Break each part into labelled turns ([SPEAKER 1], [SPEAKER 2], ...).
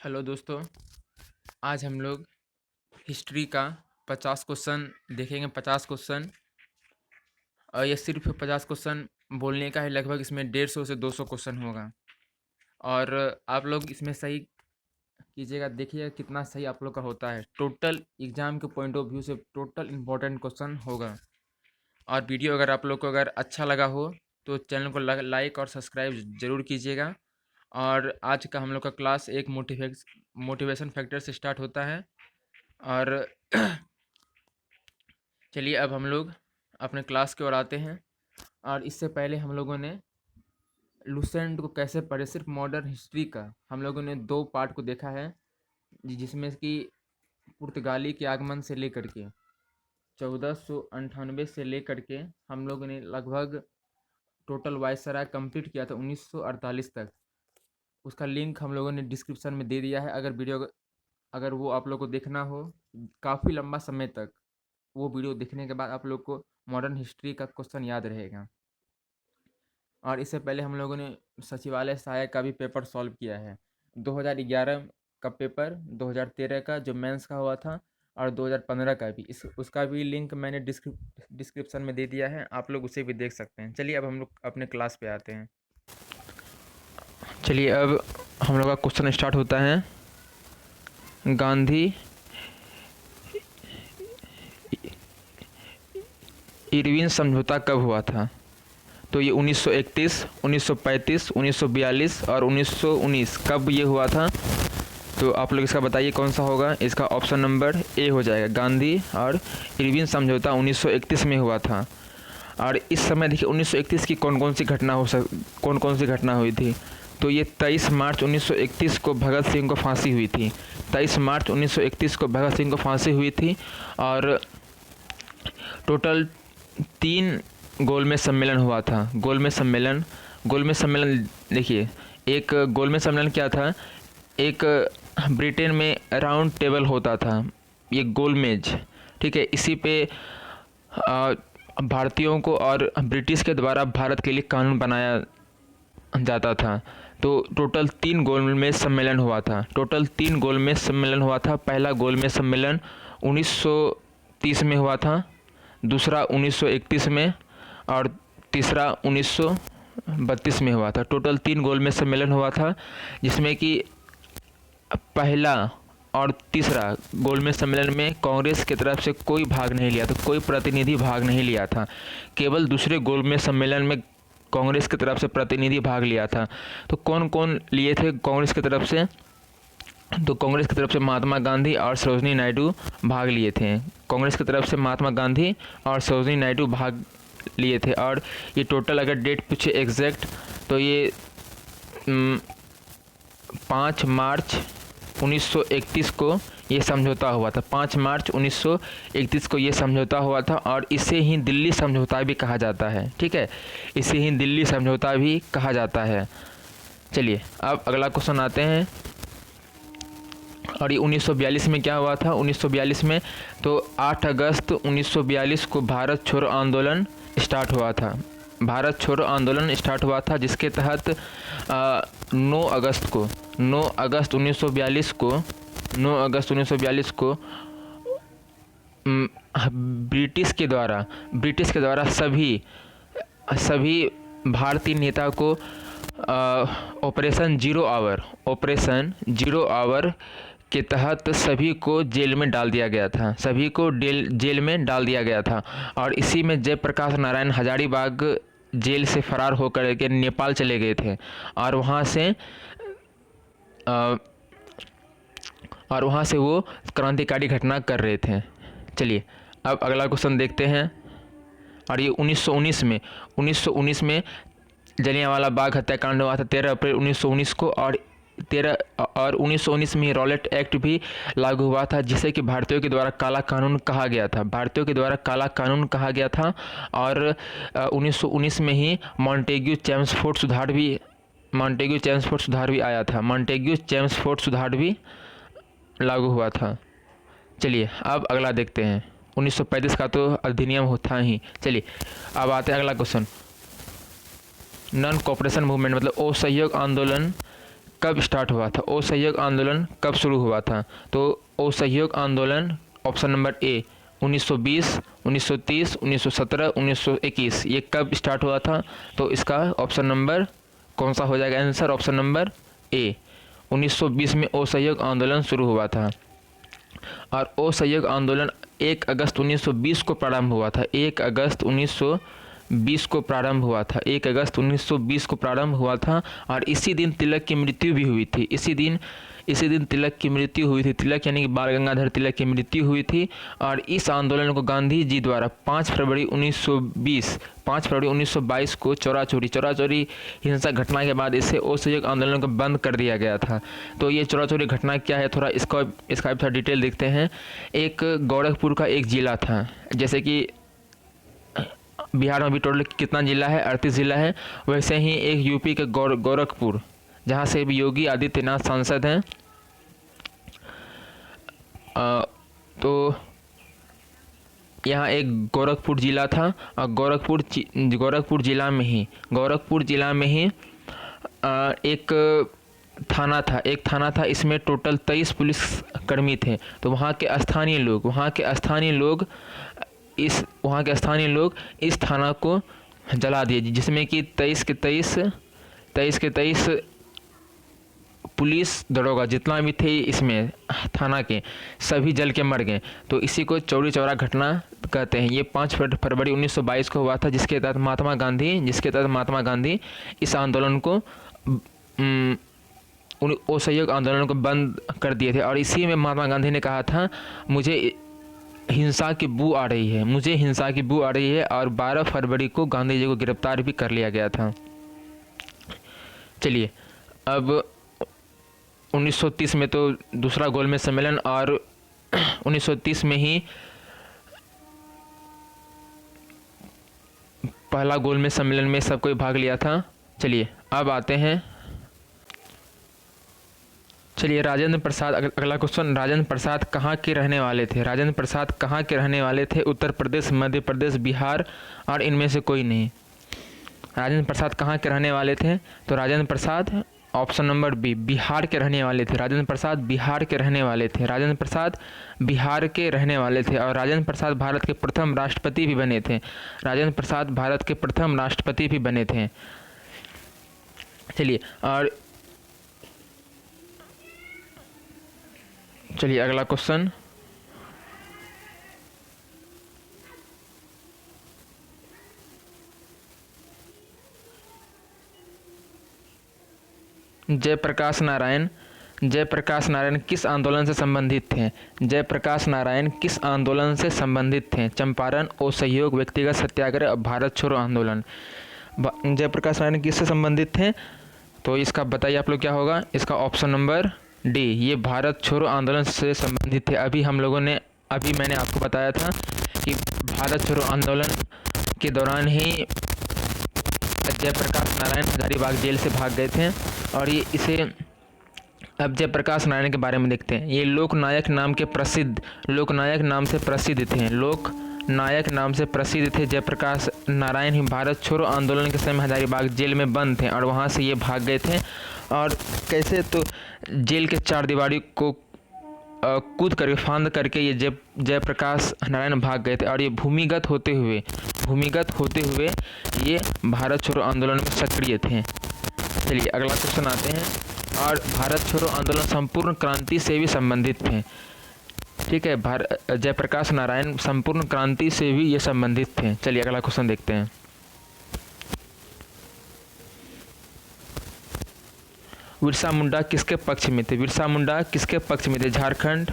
[SPEAKER 1] Hello दोस्तों, आज हम लोग हिस्ट्री का 50 क्वेश्चन देखेंगे। 50 क्वेश्चन और ये सिर्फ 50 क्वेश्चन बोलने का है। लगभग इसमें 150 से 200 क्वेश्चन होगा और आप लोग इसमें सही कीजिएगा। देखिएगा कितना सही आप लोग का होता है। टोटल एग्जाम के पॉइंट ऑफ व्यू से टोटल इम्पोर्टेंट क्वेश्चन होगा। और वीडियो अगर आप लोग को अगर अच्छा लगा हो तो चैनल को लाइक और सब्सक्राइब ज़रूर कीजिएगा। और आज का हम लोग का क्लास एक मोटिवेशन फैक्टर से स्टार्ट होता है। और चलिए अब हम लोग अपने क्लास की ओर आते हैं। और इससे पहले हम लोगों ने लुसेंट को कैसे पढ़े, सिर्फ मॉडर्न हिस्ट्री का हम लोगों ने 2 पार्ट को देखा है, जिसमें कि पुर्तगाली के आगमन से लेकर के 1498 से लेकर के हम लोगों ने लगभग टोटल वायसराय कंप्लीट किया था 1948 तक। उसका लिंक हम लोगों ने डिस्क्रिप्शन में दे दिया है। अगर वो आप लोग को देखना हो काफ़ी लंबा समय तक, वो वीडियो देखने के बाद आप लोग को मॉडर्न हिस्ट्री का क्वेश्चन याद रहेगा। और इससे पहले हम लोगों ने सचिवालय सहायक का भी पेपर सॉल्व किया है। 2011 का पेपर, 2013 का जो मेंस का हुआ था और 2015 का भी, उसका भी लिंक मैंने डिस्क्रिप्शन में दे दिया है, आप लोग उसे भी देख सकते हैं। चलिए अब हम लोग अपने क्लास पे आते हैं। चलिए अब हम लोग का क्वेश्चन स्टार्ट होता है। गांधी इरविन समझौता कब हुआ था? तो ये 1931, 1935, 1942 और 1919 कब ये हुआ था? तो आप लोग इसका बताइए कौन सा होगा। इसका ऑप्शन नंबर ए हो जाएगा। गांधी और इरविन समझौता 1931 में हुआ था। और इस समय देखिए 1931 की कौन कौन सी घटना हुई थी। तो ये 23 मार्च 1931 को भगत सिंह को फांसी हुई थी। 23 मार्च 1931 को भगत सिंह को फांसी हुई थी। और टोटल 3 गोलमेज सम्मेलन हुआ था। गोलमेज सम्मेलन देखिए, एक गोलमेज सम्मेलन क्या था, एक ब्रिटेन में राउंड टेबल होता था, ये गोलमेज, ठीक है। इसी पे भारतीयों को और ब्रिटिश के द्वारा भारत के लिए कानून बनाया जाता था। तो टोटल 3 गोलमेज सम्मेलन हुआ था। पहला गोलमेज सम्मेलन 1930 में हुआ था, दूसरा 1931 में और तीसरा 1932 में हुआ था। टोटल 3 गोलमेज सम्मेलन हुआ था, जिसमें कि पहला और तीसरा गोलमेज सम्मेलन में कांग्रेस की तरफ से कोई भाग नहीं लिया था, कोई प्रतिनिधि भाग नहीं लिया था। केवल दूसरे गोलमेज सम्मेलन में कांग्रेस की तरफ से प्रतिनिधि भाग लिया था। तो कौन कौन लिए थे कांग्रेस की तरफ से? तो कांग्रेस की तरफ से महात्मा गांधी और सरोजिनी नायडू भाग लिए थे। कांग्रेस की तरफ से महात्मा गांधी और सरोजिनी नायडू भाग लिए थे। और ये टोटल अगर डेट पूछे एग्जैक्ट, तो ये 5 मार्च 1931 को ये समझौता हुआ था। 5 मार्च 1931 को ये समझौता हुआ था। और इसे ही दिल्ली समझौता भी कहा जाता है, ठीक है, इसे ही दिल्ली समझौता भी कहा जाता है। चलिए अब अगला क्वेश्चन आते हैं। और ये 1942 में क्या हुआ था? 1942 में तो 8 अगस्त 1942 को भारत छोड़ो आंदोलन स्टार्ट हुआ था। भारत छोड़ो आंदोलन स्टार्ट हुआ था, जिसके तहत 9 अगस्त 1942 को ब्रिटिश के द्वारा सभी भारतीय नेता को ऑपरेशन जीरो आवर के तहत सभी को जेल में डाल दिया गया था। और इसी में जयप्रकाश नारायण हजारीबाग जेल से फरार होकर के नेपाल चले गए थे। और वहाँ से वो क्रांतिकारी घटना कर रहे थे। चलिए अब अगला क्वेश्चन देखते हैं। और ये 1919 में जलियांवाला बाग हत्याकांड हुआ था 13 अप्रैल 1919 को। और 1919 में रॉलेट एक्ट भी लागू हुआ था, जिसे कि भारतीयों के द्वारा काला कानून कहा गया था। और 1919 में ही मॉन्टेग्यू चेम्सफोर्ड सुधार भी लागू हुआ था। चलिए अब अगला देखते हैं। 1935 का तो अधिनियम था ही। चलिए अब आते हैं अगला क्वेश्चन। नॉन कोऑपरेशन मूवमेंट मतलब असहयोग आंदोलन कब स्टार्ट हुआ था? असहयोग आंदोलन कब शुरू हुआ था? तो असहयोग आंदोलन ऑप्शन नंबर ए 1920, 1930, 1917, 1921 ये कब स्टार्ट हुआ था? तो इसका ऑप्शन नंबर कौन सा हो जाएगा आंसर? ऑप्शन नंबर ए 1920 में असहयोग आंदोलन शुरू हुआ था। और असहयोग आंदोलन 1 अगस्त 1920 को प्रारंभ हुआ था। 1 अगस्त 1920 को प्रारंभ हुआ था। 1 अगस्त 1920 को प्रारंभ हुआ था और इसी दिन तिलक की मृत्यु भी हुई थी। इसी दिन तिलक की मृत्यु हुई थी। तिलक यानी कि बाल गंगाधर तिलक की मृत्यु हुई थी। और इस आंदोलन को गांधी जी द्वारा 5 फरवरी 1922 को चौरा-चौरी हिंसक घटना के बाद इसे असहयोग आंदोलन को बंद कर दिया गया था। तो ये चौरा-चौरी घटना क्या है, थोड़ा इसका भी थोड़ा डिटेल देखते हैं। एक गोरखपुर का एक ज़िला था, जैसे कि बिहार में भी टोटल कितना ज़िला है? 38 ज़िला है। वैसे ही एक यूपी के गोरखपुर, जहाँ से भी योगी आदित्यनाथ सांसद हैं, तो यहाँ एक गोरखपुर ज़िला था। और गोरखपुर ज़िला में ही एक थाना था। इसमें टोटल 23 पुलिस कर्मी थे। तो वहाँ के स्थानीय लोग इस थाना को जला दिए, जिसमें कि 23 के 23 पुलिस दरोगा जितना भी थे इसमें थाना के, सभी जल के मर गए। तो इसी को चौरी चौरा घटना कहते हैं। ये 5 फरवरी 1922 को हुआ था, जिसके तहत महात्मा गांधी इस आंदोलन को असहयोग आंदोलन को बंद कर दिए थे। और इसी में महात्मा गांधी ने कहा था, मुझे हिंसा की बू आ रही है। और 12 फरवरी को गांधी जी को गिरफ्तार भी कर लिया गया था। चलिए, अब 1930 में तो दूसरा गोलमेज सम्मेलन, और 1930 में ही पहला गोलमेज सम्मेलन में सब कोई भाग लिया था। चलिए अब आते हैं, राजेंद्र प्रसाद, अगला क्वेश्चन, राजेंद्र प्रसाद कहाँ के रहने वाले थे? उत्तर प्रदेश, मध्य प्रदेश, बिहार और इनमें से कोई नहीं। राजेंद्र प्रसाद कहाँ के रहने वाले थे? तो Rajendra Prasad option number B Bihar के रहने वाले थे। राजेंद्र प्रसाद बिहार के रहने वाले थे। और राजेंद्र प्रसाद भारत के प्रथम राष्ट्रपति भी बने थे। चलिए अगला क्वेश्चन, जयप्रकाश नारायण किस आंदोलन से संबंधित थे? चंपारण, असहयोग, व्यक्तिगत सत्याग्रह और भारत छोड़ो आंदोलन। जयप्रकाश नारायण किससे संबंधित थे? तो इसका बताइए आप लोग क्या होगा? इसका ऑप्शन नंबर डी, ये भारत छोड़ो आंदोलन से संबंधित थे। अभी मैंने आपको बताया था कि भारत छोड़ो आंदोलन के दौरान ही जयप्रकाश नारायण हजारीबाग जेल से भाग गए थे। और ये इसे, अब जयप्रकाश नारायण के बारे में देखते हैं। ये लोकनायक नाम से प्रसिद्ध थे। जयप्रकाश नारायण ही भारत छोड़ो आंदोलन के समय हजारीबाग जेल में बंद थे और वहाँ से ये भाग गए थे। और कैसे? तो जेल के 4 दीवारी को फांद करके ये जयप्रकाश नारायण भाग गए थे। और ये भूमिगत होते हुए ये भारत छोड़ो आंदोलन में सक्रिय थे। चलिए अगला क्वेश्चन आते हैं। और भारत छोड़ो आंदोलन संपूर्ण क्रांति से भी संबंधित थे। ठीक है, जयप्रकाश नारायण संपूर्ण क्रांति से भी ये संबंधित थे। चलिए अगला क्वेश्चन देखते हैं। बिरसा मुंडा किसके पक्ष में थे? झारखंड,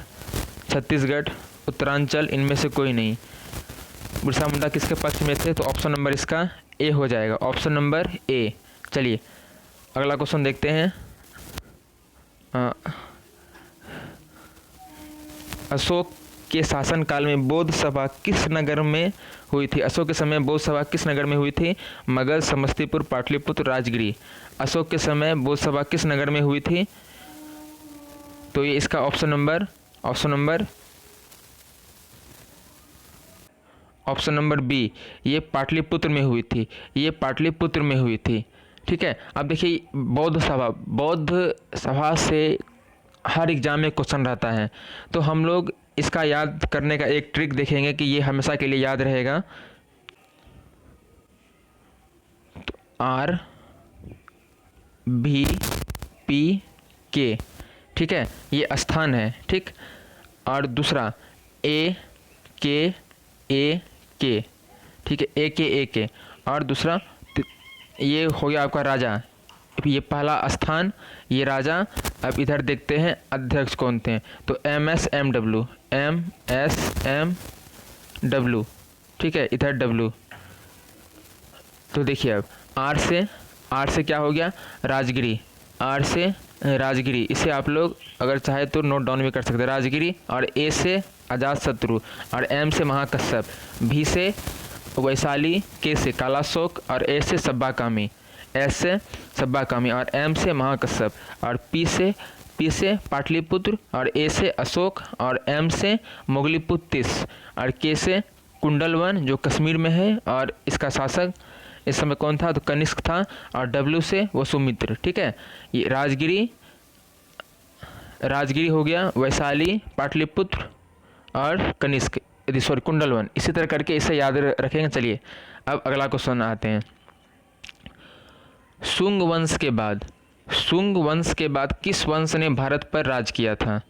[SPEAKER 1] छत्तीसगढ़, उत्तरांचल, इनमें से कोई नहीं। बिरसा मुंडा किसके पक्ष में थे? तो ऑप्शन नंबर इसका ए हो जाएगा, ऑप्शन नंबर ए। चलिए अगला क्वेश्चन देखते हैं। अशोक के शासनकाल में बौद्ध सभा किस नगर में हुई थी? अशोक के समय बौद्ध सभा किस नगर में हुई थी? मगध, समस्तीपुर, पाटलिपुत्र, राजगिरी। अशोक के समय बौद्ध सभा किस नगर में हुई थी? तो ये इसका ऑप्शन नंबर बी, ये पाटलिपुत्र में हुई थी। ठीक है। अब देखिए बौद्ध सभा से हर एग्ज़ाम में क्वेश्चन रहता है, तो हम लोग इसका याद करने का एक ट्रिक देखेंगे कि ये हमेशा के लिए याद रहेगा। आर भी पी के, ठीक है, ये स्थान है, ठीक। और दूसरा ए के के, ठीक है, ए के। और दूसरा ये हो गया आपका राजा, ये पहला स्थान, ये राजा। अब इधर देखते हैं अध्यक्ष कौन थे, तो MSMW, MSMW, ठीक है, इधर W। तो देखिए अब आर से क्या हो गया, राजगिरी, आर से राजगिरी, इसे आप लोग अगर चाहे तो नोट डाउन भी कर सकते हैं, राजगिरी। और ए से अजातशत्रु, और एम से महाकश्यप, भी से वैशाली, के से कालाशोक, और ए से सब्बाकामी, एस से सब्बाकामी, और एम से महाकश्यप, और पी से पाटलिपुत्र, और ए से अशोक, और एम से मोगलीपुत्तिस, और के से कुंडलवन जो कश्मीर में है, और इसका शासक इस समय कौन था, तो कनिष्क था। और डब्ल्यू से वसुमित्र, ठीक है। ये राजगिरी हो गया, वैशाली, पाटलिपुत्र और कनिष्क, सॉरी कुंडलवन, इसी तरह करके इसे याद रखेंगे। चलिए अब अगला क्वेश्चन आते हैं। शुंग वंश के बाद किस वंश ने भारत पर राज किया था,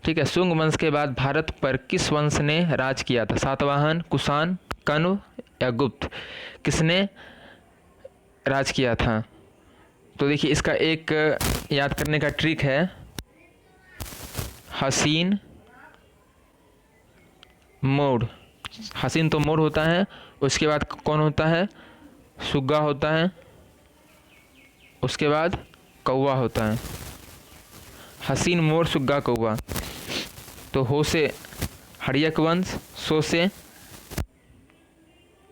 [SPEAKER 1] ठीक है। शुंग वंश के बाद भारत पर किस वंश ने राज किया था, सातवाहन, कुषाण, कण्व या गुप्त, किसने राज किया था। तो देखिए इसका एक याद करने का ट्रिक है, हसीन मोर, हसीन तो मोर होता है, उसके बाद कौन होता है, सुग्गा होता है, उसके बाद कौवा होता है, हसीन मोर सुग्गा कौवा। तो हो से हर्यक वंश, सो से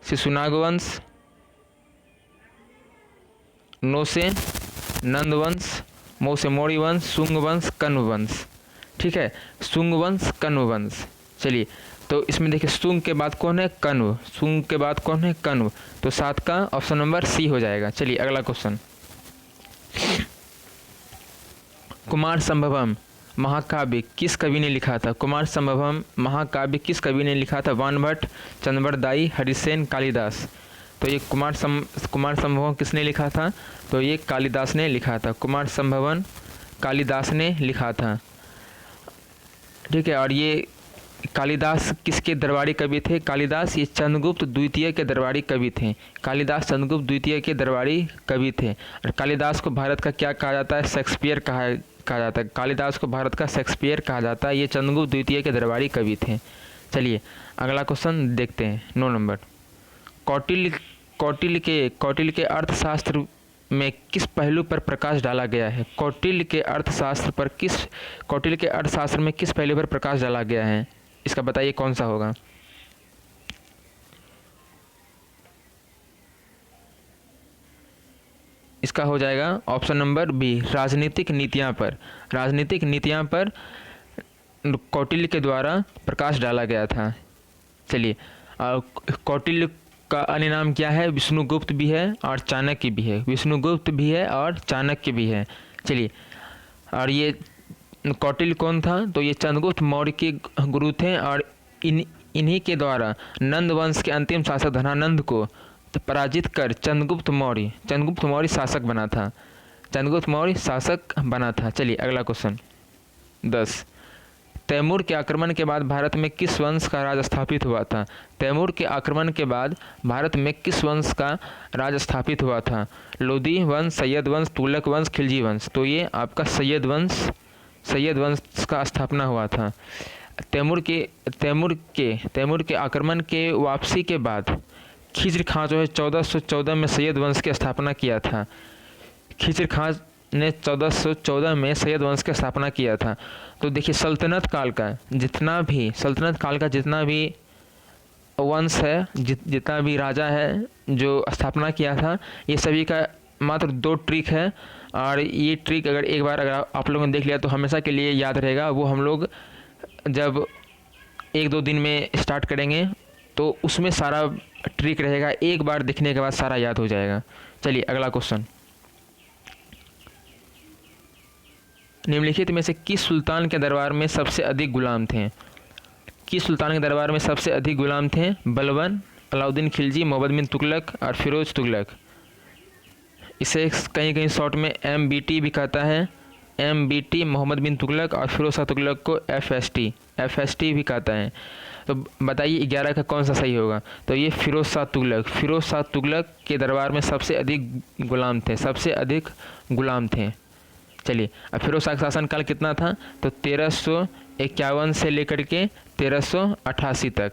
[SPEAKER 1] शिशुनाग वंश, नो से नंद वंश, मो से मौर्य वंश, शुंग वंश, कण्व वंश, ठीक है, शुंग वंश, कण्व वंश। चलिए तो इसमें देखिए शुंग के बाद कौन है, कण्व, शुंग के बाद कौन है, कण्व, तो 7 का ऑप्शन नंबर सी हो जाएगा। चलिए अगला क्वेश्चन, कुमार संभवम महाकाव्य किस कवि ने लिखा था, कुमार संभवम महाकाव्य किस कवि ने लिखा था, वानभट्ट, चंद्रवरदाई, हरिसेन, कालिदास। तो ये कुमार संभवम किसने लिखा था, तो ये कालिदास ने लिखा था, कुमार संभवम कालिदास ने लिखा था, ठीक है। और ये कालिदास किसके दरबारी कवि थे, कालिदास ये चंद्रगुप्त द्वितीय के दरबारी कवि थे, कालिदास चंद्रगुप्त द्वितीय के दरबारी कवि थे। और कालिदास को भारत का क्या कहा जाता है, शेक्सपियर कहा जाता है, कालिदास को भारत का शेक्सपियर कहा जाता है, ये चंद्रगुप्त द्वितीय के दरबारी कवि थे। चलिए अगला क्वेश्चन देखते हैं, 9 नंबर, कौटिल्य के अर्थशास्त्र में किस पहलू पर प्रकाश डाला गया है, कौटिल्य के अर्थशास्त्र में किस पहलू पर प्रकाश डाला गया है, इसका बताइए कौन सा होगा। इसका हो जाएगा ऑप्शन नंबर बी, राजनीतिक नीतियां पर कौटिल्य के द्वारा प्रकाश डाला गया था। चलिए कौटिल्य का अन्य नाम क्या है, विष्णुगुप्त भी है और चाणक्य भी है, विष्णुगुप्त भी है और चाणक्य भी है। चलिए और ये कौटिल्य कौन था, तो ये चंद्रगुप्त मौर्य के गुरु थे, और इन्हीं के द्वारा नंद वंश के अंतिम शासक धनानंद को पराजित कर चंद्रगुप्त मौर्य शासक बना था। चलिए अगला क्वेश्चन 10, तैमूर के आक्रमण के बाद भारत में किस वंश का राज स्थापित हुआ था, तैमूर के आक्रमण के बाद भारत में किस वंश का राज स्थापित हुआ था, लोदी वंश, सैयद वंश, तुगलक वंश, खिलजी वंश। तो ये आपका सैयद वंश का स्थापना हुआ था। तैमूर के आक्रमण के वापसी के बाद खिज्र खां जो है 1414 में सैयद वंश की स्थापना किया था, खिज्र खां ने 1414 में सैयद वंश की स्थापना किया था। तो देखिए सल्तनत काल का जितना भी वंश है, जितना भी राजा है जो स्थापना किया था, ये सभी का मात्र 2 ट्रिक है, और ये ट्रिक अगर आप लोगों ने देख लिया तो हमेशा के लिए याद रहेगा। वो हम लोग जब 1-2 दिन में स्टार्ट करेंगे तो उसमें सारा ट्रिक रहेगा, एक बार देखने के बाद सारा याद हो जाएगा। चलिए अगला क्वेश्चन निम्नलिखित में से किस सुल्तान के दरबार में सबसे अधिक गुलाम थे? किस सुल्तान के दरबार में सबसे अधिक गुलाम थे? बलबन, अलाउद्दीन खिलजी, मोहम्मद बिन तुगलक और फिरोज तुगलक। इसे कहीं कहीं शॉर्ट में MBT भी कहता है। MBT मोहम्मद बिन तुगलक और फिरोज शाह तुगलक को FST भी कहता है। तो बताइए 11 का कौन सा सही होगा? तो ये फिरोज शाह तुगलक के दरबार में सबसे अधिक गुलाम थे। चलिए, अब फिरोज शाह का शासनकाल कितना था? तो 1351 से लेकर के 1388 तक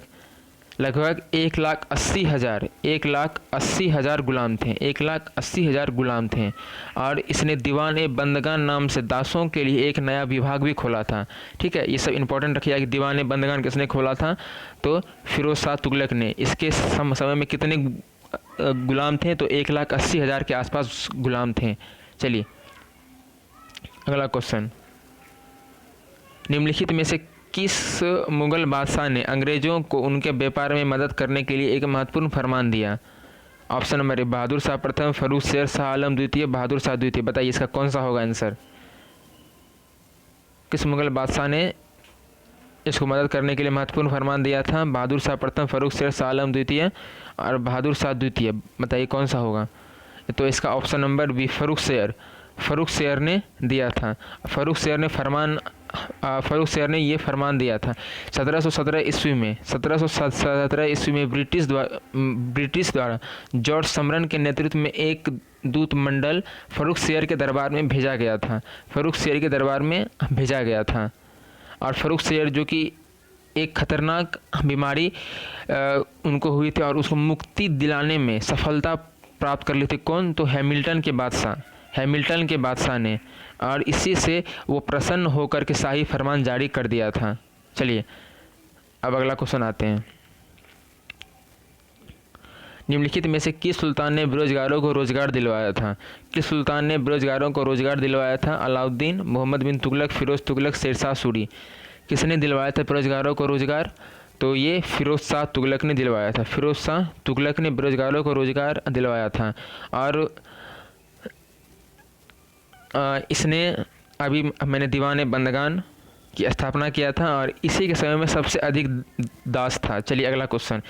[SPEAKER 1] लगभग 1,80,000 गुलाम थे। 1,80,000 गुलाम थे। और इसने दीवान-ए-बंदगान नाम से दासों के लिए एक नया विभाग भी खोला था। ठीक है, ये सब इंपॉर्टेंट रखिएगा कि दीवान-ए-बंदगान किसने खोला था? तो फिरोज शाह तुगलक ने। इसके समय में कितने गुलाम थे? तो 1,80,000 के आसपास गुलाम थे। चलिए अगला क्वेश्चन, निम्नलिखित में से किस मुगल बादशाह ने अंग्रेजों को उनके व्यापार में मदद करने के लिए एक महत्वपूर्ण फरमान दिया? ऑप्शन नंबर ए बहादुर शाह प्रथम, फर्रुख शेर शाह आलम द्वितीय, बहादुर शाह द्वितीय। बताइए इसका कौन सा होगा आंसर? किस मुगल बादशाह ने इसको मदद करने के लिए महत्वपूर्ण फरमान दिया था? बहादुर शाह प्रथम, फर्रुख शेर शाह आलम द्वितीय और बहादुर शाह द्वितीय। बताइए कौन सा होगा? तो इसका ऑप्शन नंबर बी फर्रुख शेर ने दिया था। फर्रुख शेर ने ये फरमान दिया था 1717 ईस्वी में ब्रिटिश द्वारा जॉर्ज समरन के नेतृत्व में एक दूत मंडल फर्रुख शेर के दरबार में भेजा गया था। और फर्रुख शेर जो कि एक खतरनाक बीमारी उनको हुई थी और उसको मुक्ति दिलाने में सफलता प्राप्त कर ली थी। कौन? तो हैमिल्टन के बादशाह ने। और इसी से वो प्रसन्न होकर के शाही फरमान जारी कर दिया था। चलिए अब अगला क्वेश्चन आते हैं, निम्नलिखित में से किस सुल्तान ने बेरोजगारों को रोजगार दिलवाया था? अलाउद्दीन, मोहम्मद बिन तुगलक, फिरोज तुगलक, शेरशाह सूरी। किसने दिलवाया था बेरोजगारों को रोजगार? तो ये फिरोज शाह तुगलक ने दिलवाया था। फिरोज शाह तुगलक ने बेरोजगारों को रोजगार दिलवाया था। और इसने अभी मैंने दीवान-ए-बंदगान की स्थापना किया था और इसी के समय में सबसे अधिक दास था। चलिए अगला क्वेश्चन,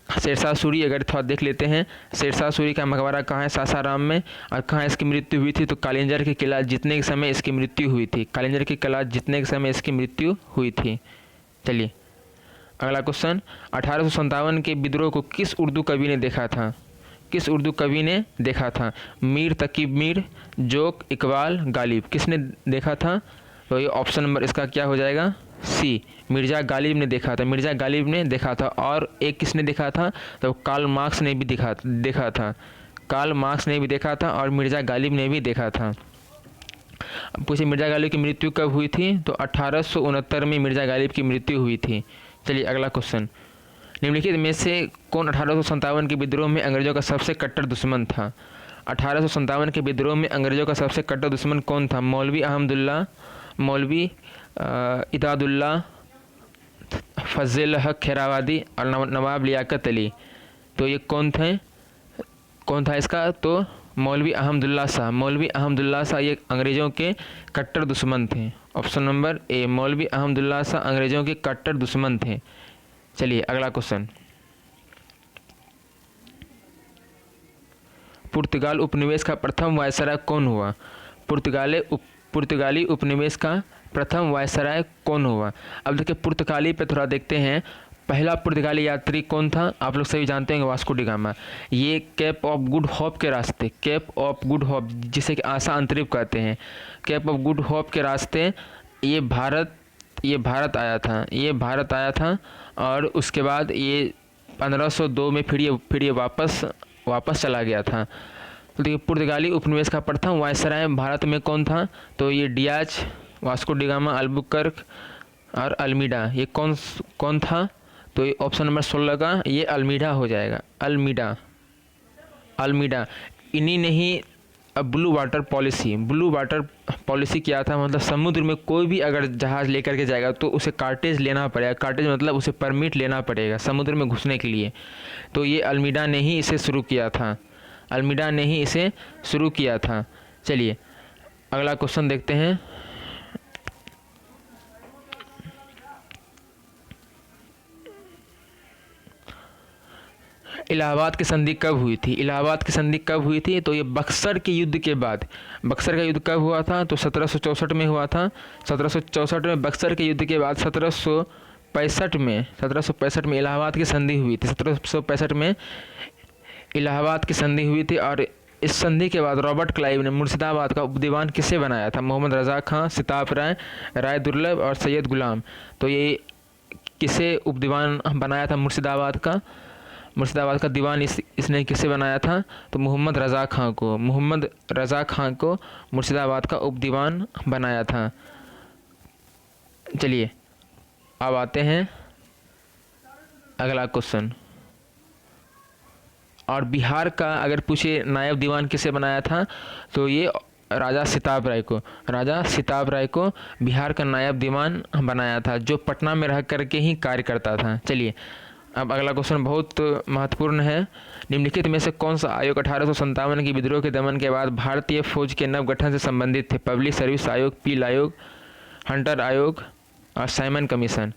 [SPEAKER 1] शेरशाह सूरी अगर थोड़ा देख लेते हैं। शेरशाह सूरी का मकबरा कहाँ है? सासाराम में। और कहाँ इसकी मृत्यु हुई थी? तो कालिंजर की किला जीतने के समय इसकी मृत्यु हुई थी। चलिए अगला क्वेश्चन, 1857 के विद्रोह को किस उर्दू कवि ने देखा था? मीर तकीब मीर, जोक, इकबाल, गालिब। किसने देखा था? तो ये ऑप्शन नंबर इसका क्या हो जाएगा? सी, मिर्ज़ा गालिब ने देखा था। और एक किसने देखा था? तो कार्ल मार्क्स ने भी देखा था और मिर्ज़ा गालिब ने भी देखा था। अब पूछिए मिर्ज़ा गालिब की मृत्यु कब हुई थी? तो 1869 में मिर्ज़ा गालिब की मृत्यु हुई थी। चलिए अगला क्वेश्चन, निम्नलिखित में से कौन 1857 के विद्रोह में अंग्रेजों का सबसे कट्टर दुश्मन था? 1857 के विद्रोह में अंग्रेजों का सबसे कट्टर दुश्मन कौन था? मौलवी अहमदुल्ला, मौलवी इतादुल्ला, फजल हक खैराबादी और नवाब लियाकत अली। तो ये कौन था इसका? तो मौलवी अहमदुल्ला शाह ये अंग्रेज़ों के कट्टर दुश्मन थे। ऑप्शन नंबर ए, मौलवी अहमदुल्ला शाह अंग्रेज़ों के कट्टर दुश्मन थे। चलिए अगला क्वेश्चन, पुर्तगाल उपनिवेश का प्रथम वायसराय कौन हुआ? पुर्तगाली उपनिवेश का प्रथम वायसराय कौन हुआ? अब देखिए पुर्तगाली पे थोड़ा देखते हैं। पहला पुर्तगाली यात्री कौन था? आप लोग सभी जानते हैं वास्को डी गामा। ये केप ऑफ गुड होप के रास्ते, जिसे कि आशा अंतरिक्ष कहते हैं, केप ऑफ गुड होप के रास्ते ये भारत आया था। और उसके बाद ये 1502 में फिर ये वापस चला गया था। तो देखिए पुर्तगाली उपनिवेश का प्रथम वायसराय भारत में कौन था? तो ये Diaz, Vasco D gamma, Albuquerque और अल्मीडा। ये कौन था? तो ये ऑप्शन नंबर 16 का ये अल्मीडा हो जाएगा। अल्मीडा इन्हीं ने ही ब्लू वाटर पॉलिसी किया था। मतलब समुद्र में कोई भी अगर जहाज़ लेकर के जाएगा तो उसे कार्टेज लेना पड़ेगा। कार्टेज मतलब उसे परमिट लेना पड़ेगा समुद्र में घुसने के लिए। तो ये अल्मीडा ने ही इसे शुरू किया था। चलिए अगला क्वेश्चन देखते हैं। इलाहाबाद की संधि कब हुई थी? इलाहाबाद की संधि कब हुई थी? तो ये बक्सर के युद्ध के बाद। बक्सर का युद्ध कब हुआ था? तो 1764 में हुआ था। 1764 में बक्सर के युद्ध के बाद 1765 में इलाहाबाद की संधि हुई थी। 1765 में इलाहाबाद की संधि हुई थी और इस संधि के बाद रॉबर्ट क्लाइव ने मुर्शिदाबाद का उपदीवान किसे बनाया था? मोहम्मद रज़ा खां, सिताब राय, राय दुर्लभ और सैयद गुलाम। तो ये किसे उपदीवान बनाया था मुर्शिदाबाद का? मुर्शिदाबाद का दीवान इसने किसे बनाया था? तो मोहम्मद रज़ा खां को। मोहम्मद रज़ा खां को मुर्शिदाबाद का उपदीवान बनाया था। चलिए अब आते हैं अगला क्वेश्चन। और बिहार का अगर पूछे नायब दीवान किसे बनाया था? तो ये राजा सिताब राय को। राजा सिताब राय को बिहार का नायब दीवान बनाया था, जो पटना में रह करके ही कार्य करता था। चलिए अब अगला क्वेश्चन बहुत महत्वपूर्ण है। निम्नलिखित में से कौन सा आयोग 1857 की विद्रोह के दमन के बाद भारतीय फौज के नवगठन से संबंधित थे? पब्लिक सर्विस आयोग, पील आयोग, हंटर आयोग और साइमन कमीशन।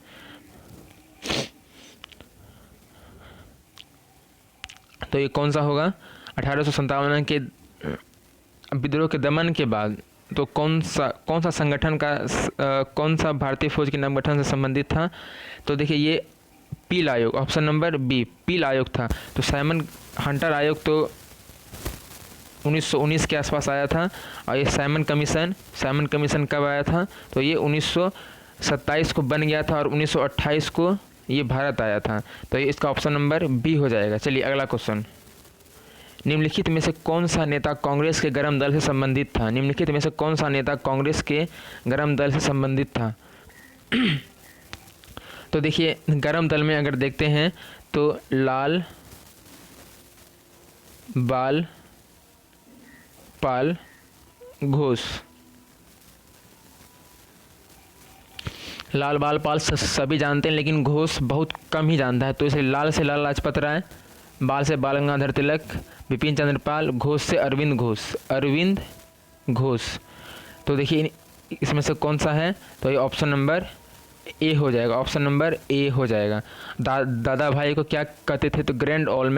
[SPEAKER 1] तो ये कौन सा होगा? 1857 के विद्रोह के दमन के बाद तो कौन सा संगठन का कौन सा भारतीय फौज के नवगठन से संबंधित था? तो देखिए ये पील आयोग, ऑप्शन नंबर बी, पील आयोग था। तो साइमन हंटर आयोग तो 1919 के आसपास आया था। और ये साइमन कमीशन कब आया था? तो ये 1927 को बन गया था और 1928 को ये भारत आया था। तो ये इसका ऑप्शन नंबर बी हो जाएगा। चलिए अगला क्वेश्चन। निम्नलिखित में से कौन सा नेता कांग्रेस के गरम दल से संबंधित था? निम्नलिखित में से कौन सा नेता कांग्रेस के गरम दल से संबंधित था? तो देखिए गरम दल में अगर देखते हैं तो लाल बाल पाल घोष। लाल बाल पाल सभी जानते हैं, लेकिन घोष बहुत कम ही जानता है। तो इसे लाल से लाल लाजपत राय, बाल से बाल गंगाधर तिलक, बिपिन चंद्र पाल, घोष से अरविंद घोष। तो देखिए इसमें से कौन सा है? तो ये ऑप्शन नंबर ए हो जाएगा। ऑप्शन नंबर ए हो जाएगा। दादा भाई को क्या कहते थे? तो grand old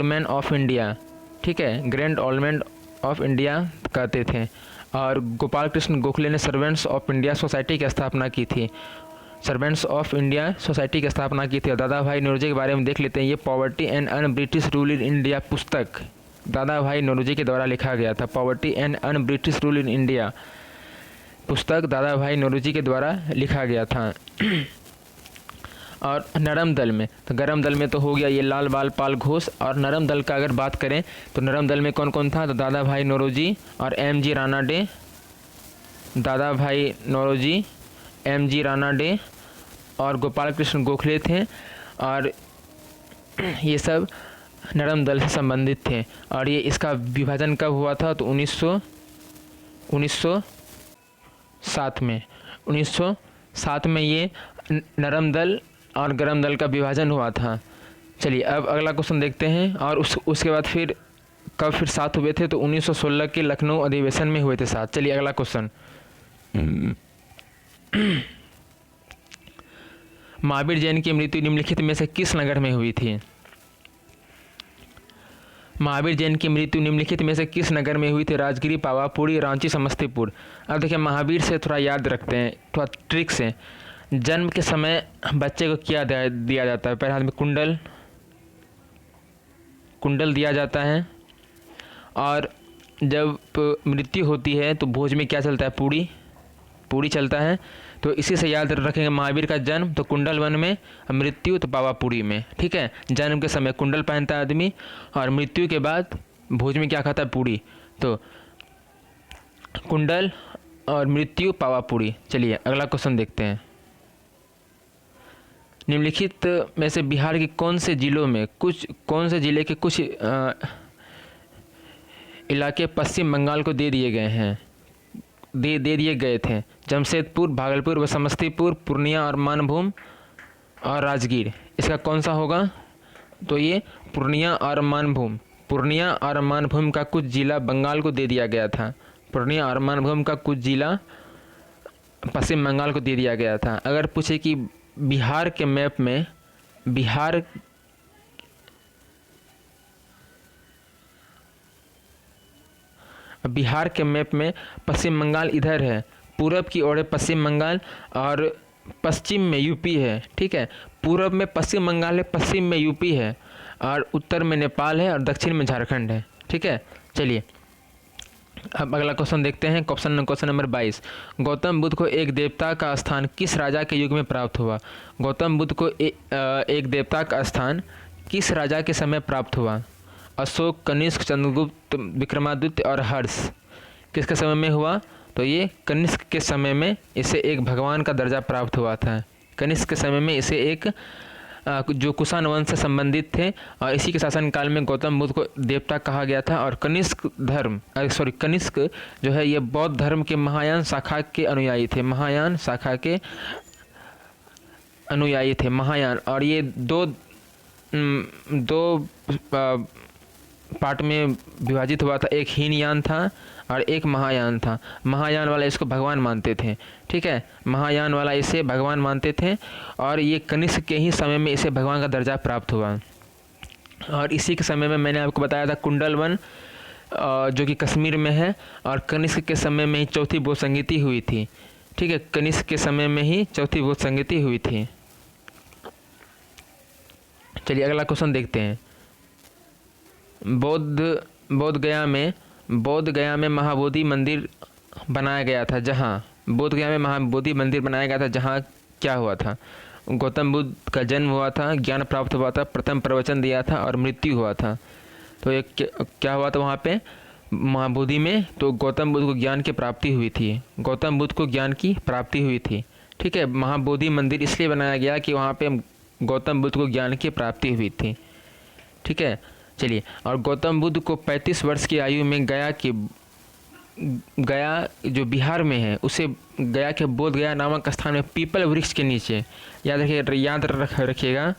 [SPEAKER 1] man of India. ठीक है, grand old man of India कहते थे। और गोपाल कृष्ण गोखले ने सर्वेंट्स ऑफ इंडिया सोसाइटी की स्थापना की थी। सर्वेंट्स ऑफ इंडिया सोसाइटी की स्थापना की थी। दादा भाई नौरोजी के बारे में देख लेते हैं। ये poverty and un British rule in India पुस्तक दादा भाई नौरोजी के द्वारा लिखा गया था। Poverty and un British rule in India पुस्तक दादा भाई नौरोजी के द्वारा लिखा गया था। और नरम दल में तो गरम दल में तो हो गया ये लाल बाल पाल घोष। और नरम दल का अगर बात करें तो नरम दल में कौन कौन था? तो दादा भाई नौरोजी और एम.जी. रानाडे। दादा भाई नौरोजी, एम.जी. रानाडे और गोपाल कृष्ण गोखले थे। और ये सब नरम दल से संबंधित थे। और ये इसका विभाजन कब हुआ था? तो 1907 में। 1907 में ये नरम दल और गरम दल का विभाजन हुआ था। चलिए अब अगला क्वेश्चन देखते हैं। और उसके बाद फिर कब फिर साथ हुए थे? तो 1916 के लखनऊ अधिवेशन में हुए थे साथ। चलिए अगला क्वेश्चन। महावीर जैन की मृत्यु निम्नलिखित में से किस नगर में हुई थी? महावीर जैन की मृत्यु निम्नलिखित में से किस नगर में हुई थी? राजगिरी, पावापुरी, रांची, समस्तीपुर। अब देखिए महावीर से थोड़ा याद रखते हैं, थोड़ा ट्रिक से। जन्म के समय बच्चे को क्या दिया जाता है? पहले हाथ में कुंडल दिया जाता है। और जब मृत्यु होती है तो भोज में क्या चलता है? पूड़ी चलता है। तो इसी से याद रखेंगे महावीर का जन्म तो कुंडल वन में, मृत्यु तो पावापुरी में। ठीक है, जन्म के समय कुंडल पहनता है आदमी और मृत्यु के बाद भोज में क्या खाता है? पूड़ी। तो कुंडल और मृत्यु पावापुरी। चलिए अगला क्वेश्चन देखते हैं। निम्नलिखित में से बिहार के कौन से जिले के कुछ इलाके पश्चिम बंगाल को दे दिए गए थे? जमशेदपुर, भागलपुर व समस्तीपुर, पूर्णिया और मानभूम और राजगीर। इसका कौन सा होगा? तो ये पूर्णिया और मानभूम पूर्णिया और मानभूम का कुछ जिला बंगाल को दे दिया गया था। पूर्णिया और मानभूम का कुछ जिला पश्चिम बंगाल को दे दिया गया था। अगर पूछे कि बिहार के मैप में बिहार के मैप में पश्चिम बंगाल इधर है, पूरब की ओर है पश्चिम बंगाल और पश्चिम में यूपी है। ठीक है, पूरब में पश्चिम बंगाल है, पश्चिम में यूपी है और उत्तर में नेपाल है और दक्षिण में झारखंड है। ठीक है, चलिए अब अगला क्वेश्चन देखते हैं। क्वेश्चन नंबर 22, गौतम बुद्ध को एक देवता का स्थान किस राजा के युग में प्राप्त हुआ? गौतम बुद्ध को एक देवता का स्थान किस राजा के समय प्राप्त हुआ? अशोक, कनिष्क, चंद्रगुप्त, विक्रमादित्य और हर्ष। किसके समय में हुआ? तो ये कनिष्क के समय में इसे एक भगवान का दर्जा प्राप्त हुआ था। कनिष्क के समय में इसे एक जो कुषाण वंश से संबंधित थे और इसी के शासनकाल में गौतम बुद्ध को देवता कहा गया था। और कनिष्क जो है ये बौद्ध धर्म के महायान शाखा के अनुयायी थे। महायान शाखा के अनुयायी थे महायान। और ये दो पार्ट में विभाजित हुआ था, एक हीनयान था और एक महायान था। महायान वाला इसको भगवान मानते थे। ठीक है, महायान वाला इसे भगवान मानते थे और ये कनिष्क के ही समय में इसे भगवान का दर्जा प्राप्त हुआ। और इसी के समय में मैंने आपको बताया था कुंडलवन जो कि कश्मीर में है, और कनिष्क के समय में ही चौथी बौद्ध संगीति हुई थी। ठीक है, कनिष्क के समय में ही चौथी बौद्ध संगीति हुई थी। चलिए अगला क्वेश्चन देखते हैं। बोध गया में महाबोधि मंदिर बनाया गया था। बोध गया में महाबोधि मंदिर बनाया गया था जहाँ क्या हुआ था? गौतम बुद्ध का जन्म हुआ था, ज्ञान प्राप्त हुआ था, प्रथम प्रवचन दिया था और मृत्यु हुआ था। तो ये क्या हुआ था वहाँ पे महाबोधि में? तो गौतम बुद्ध को ज्ञान की प्राप्ति हुई थी। गौतम बुद्ध को ज्ञान की प्राप्ति हुई थी। ठीक है, महाबोधि मंदिर इसलिए बनाया गया कि वहाँ पे गौतम बुद्ध को ज्ञान की प्राप्ति हुई थी। ठीक है, चलिए। और गौतम बुद्ध को 35 वर्ष की आयु में गया जो बिहार में है उसे गया के बोध गया नामक स्थान में पीपल वृक्ष के नीचे, याद रखिएगा,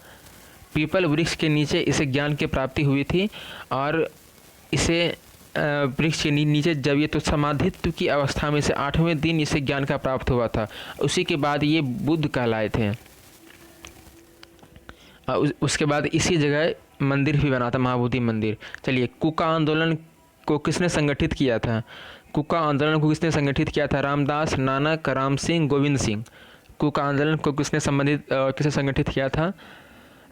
[SPEAKER 1] पीपल वृक्ष के नीचे इसे ज्ञान की प्राप्ति हुई थी। और इसे वृक्ष के नीचे जब ये तो समाधित्व की अवस्था में से 8वें दिन इसे ज्ञान का प्राप्त हुआ था। उसी के बाद ये बुद्ध कहलाए थे। उसके बाद इसी जगह मंदिर भी बना था, महाबोधि मंदिर। चलिए, कुका आंदोलन को किसने संगठित किया था? कुका आंदोलन को किसने संगठित किया था? रामदास, नानक, राम सिंह, गोविंद सिंह। कुका आंदोलन को किसने संगठित किया था?